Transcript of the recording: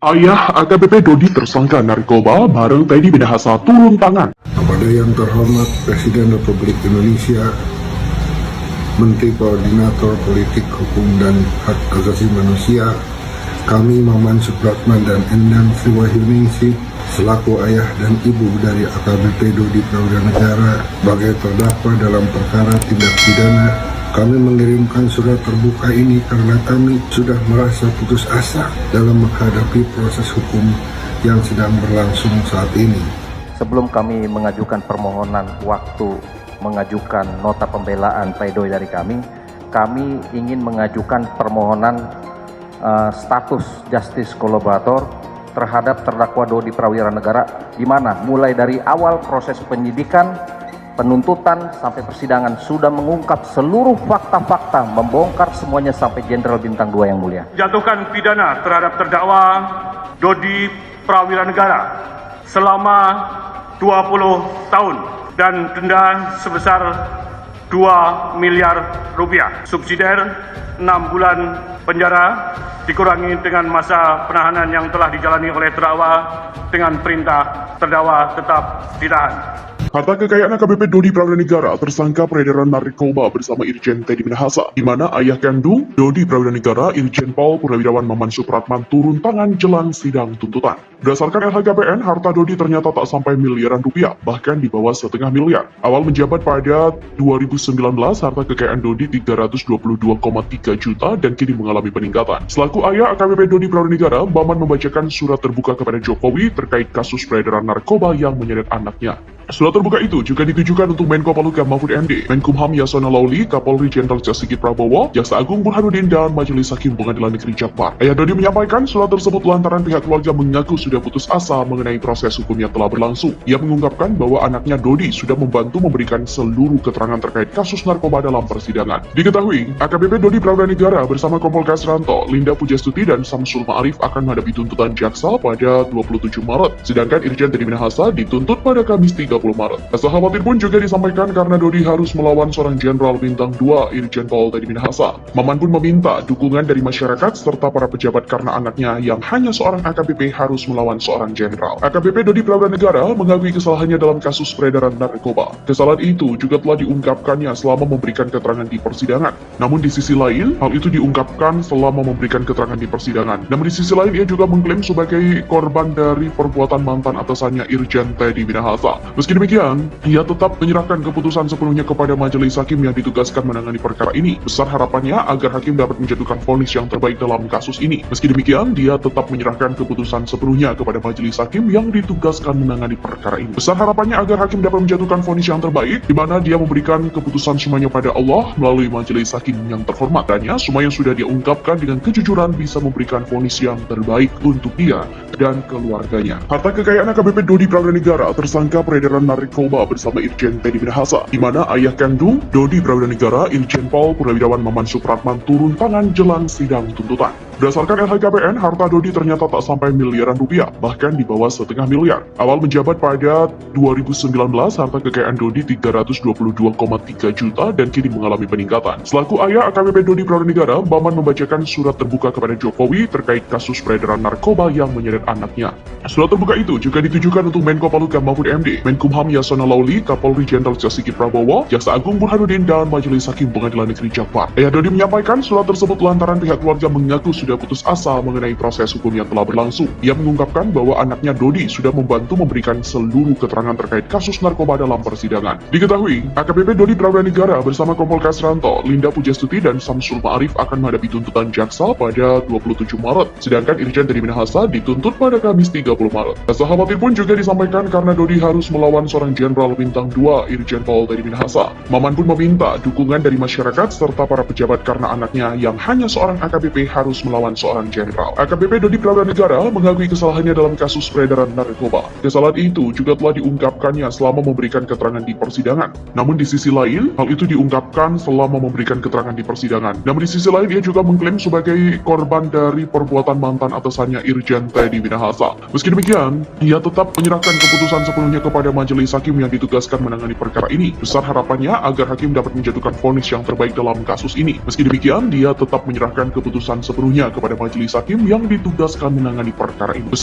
Ayah AKBP Dodi tersangka narkoba bareng Teddy Minahasa turun tangan. Kepada yang terhormat Presiden Republik Indonesia, Menteri Koordinator Politik Hukum dan Hak Asasi Manusia, kami Maman Supratman dan Endang Sriwahyuningsih selaku ayah dan ibu dari AKBP Dodi Prawira Negara sebagai terdakwa dalam perkara tindak pidana, kami mengirimkan surat terbuka ini karena kami sudah merasa putus asa dalam menghadapi proses hukum yang sedang berlangsung saat ini. Sebelum kami mengajukan permohonan waktu mengajukan nota pembelaan pledoi dari kami ingin mengajukan permohonan status justice kolaborator terhadap terdakwa Dodi Prawira Negara, di mana mulai dari awal proses penyidikan, penuntutan sampai persidangan sudah mengungkap seluruh fakta-fakta, membongkar semuanya sampai Jenderal Bintang 2 yang mulia. Jatuhkan pidana terhadap terdakwa Dodi Prawira Negara selama 20 tahun dan denda sebesar 2 miliar rupiah. Subsidiar 6 bulan penjara dikurangi dengan masa penahanan yang telah dijalani oleh terdakwa dengan perintah terdakwa tetap ditahan. Harta kekayaan AKBP Dodi Prawira Negara tersangka peredaran narkoba bersama Irjen Teddy Minahasa, di mana ayah kandung Dodi Prawira Negara, Irjen Pol Purnawirawan Maman Supratman turun tangan jelang sidang tuntutan. Berdasarkan LHKPN, harta Dodi ternyata tak sampai miliaran rupiah, bahkan di bawah setengah miliar. Awal menjabat pada 2019, harta kekayaan Dodi 322,3 juta dan kini mengalami peningkatan. Selaku ayah AKBP Dodi Prawira Negara, Maman membacakan surat terbuka kepada Jokowi terkait kasus peredaran narkoba yang menyeret anaknya. Surat terbuka itu juga ditujukan untuk Menko Polhukam Mahfud MD, Menkumham Yasona Lauli, Kapolri Jenderal Sigit Prabowo, Jaksa Agung Burhanuddin, dan Majelis Hakim Pengadilan Negeri Jakpar. Ayah Dodi menyampaikan surat tersebut lantaran pihak keluarga mengaku sudah putus asa mengenai proses hukum yang telah berlangsung. Ia mengungkapkan bahwa anaknya Dodi sudah membantu memberikan seluruh keterangan terkait kasus narkoba dalam persidangan. Diketahui, AKBP Dodi Prawira Negara bersama Kompolnas Ranto, Linda Pujastuti, dan Samsul Ma'arif akan menghadapi tuntutan jaksa pada 27 Maret, sedangkan Irjen Teddy Minahasa dituntut pada Kamis 30 Maret. Rasa khawatir pun juga disampaikan karena Dodi harus melawan seorang Jenderal Bintang 2 Irjen Pol Teddy Minahasa. Maman pun meminta dukungan dari masyarakat serta para pejabat karena anaknya yang hanya seorang AKBP harus melawan seorang Jenderal. AKBP Dodi Prawira Negara mengakui kesalahannya dalam kasus peredaran narkoba. Kesalahan itu juga telah diungkapkannya selama memberikan keterangan di persidangan. Namun di sisi lain, hal itu diungkapkan selama memberikan keterangan di persidangan. Namun di sisi lain, ia juga mengklaim sebagai korban dari perbuatan mantan atasannya Irjen Teddy Minahasa. Meski demikian, ia tetap menyerahkan keputusan sepenuhnya kepada majelis hakim yang ditugaskan menangani perkara ini. Besar harapannya agar hakim dapat menjatuhkan vonis yang terbaik dalam kasus ini. Meski demikian, dia tetap menyerahkan keputusan sepenuhnya kepada majelis hakim yang ditugaskan menangani perkara ini. Besar harapannya agar hakim dapat menjatuhkan vonis yang terbaik, di mana dia memberikan keputusan semuanya pada Allah melalui majelis hakim yang terhormat. Dan semua yang sudah dia ungkapkan dengan kejujuran bisa memberikan vonis yang terbaik untuk dia dan keluarganya. Harta kekayaan AKBP Dodi Prawira Negara tersangka peredaran narkoba bersama Irjen Teddy Minahasa, di mana ayah kandung Dodi Prawira Negara, Irjen Pol Purnawirawan Maman Supratman turun tangan jelang sidang tuntutan. Berdasarkan LHKPN, harta Dodi ternyata tak sampai miliaran rupiah, bahkan di bawah setengah miliar. Awal menjabat pada 2019, harta kekayaan Dodi 322,3 juta dan kini mengalami peningkatan. Selaku ayah AKBP Dodi Prawira Negara, Maman membacakan surat terbuka kepada Jokowi terkait kasus peredaran narkoba yang menyeret anaknya. Surat terbuka itu juga ditujukan untuk Menko Polhukam Mahfud MD, Menkumham Yasona Lauli, Kapolri Jenderal Sigit Prabowo, Jaksa Agung Burhanuddin, dan Majelis Hakim Pengadilan Negeri Jakpar. Ayah Dodi menyampaikan surat tersebut lantaran pihak keluarga mengaku sudah putus asa mengenai proses hukum yang telah berlangsung. Ia mengungkapkan bahwa anaknya Dodi sudah membantu memberikan seluruh keterangan terkait kasus narkoba dalam persidangan. Diketahui, AKBP Dodi Prawira Negara bersama Kompolnas Ranto, Linda Pujastuti, dan Samsul Ma'arif akan menghadapi tuntutan jaksa pada 27 Maret, sedangkan Irjen Teddy Minahasa dituntut pada Kamis 30 Maret. Rasa khawatir pun juga disampaikan karena Dodi harus melawan seorang Jenderal Bintang 2 Irjen Pol Teddy Minahasa. Maman pun meminta dukungan dari masyarakat serta para pejabat karena anaknya yang hanya seorang AKBP harus melawan seorang Jenderal. AKBP Dodi Prawira Negara mengakui kesalahannya dalam kasus peredaran narkoba. Kesalahan itu juga telah diungkapkannya selama memberikan keterangan di persidangan. Namun di sisi lain, hal itu diungkapkan selama memberikan keterangan di persidangan. Namun di sisi lain, ia juga mengklaim sebagai korban dari perbuatan mantan atasannya Irjen Teddy Dodi Minahasa. Meski demikian, ia tetap menyerahkan keputusan sepenuhnya kepada majelis hakim yang ditugaskan menangani perkara ini. Besar harapannya agar hakim dapat menjatuhkan vonis yang terbaik dalam kasus ini. Meski demikian, dia tetap menyerahkan keputusan sepenuhnya kepada majelis hakim yang ditugaskan menangani perkara ini.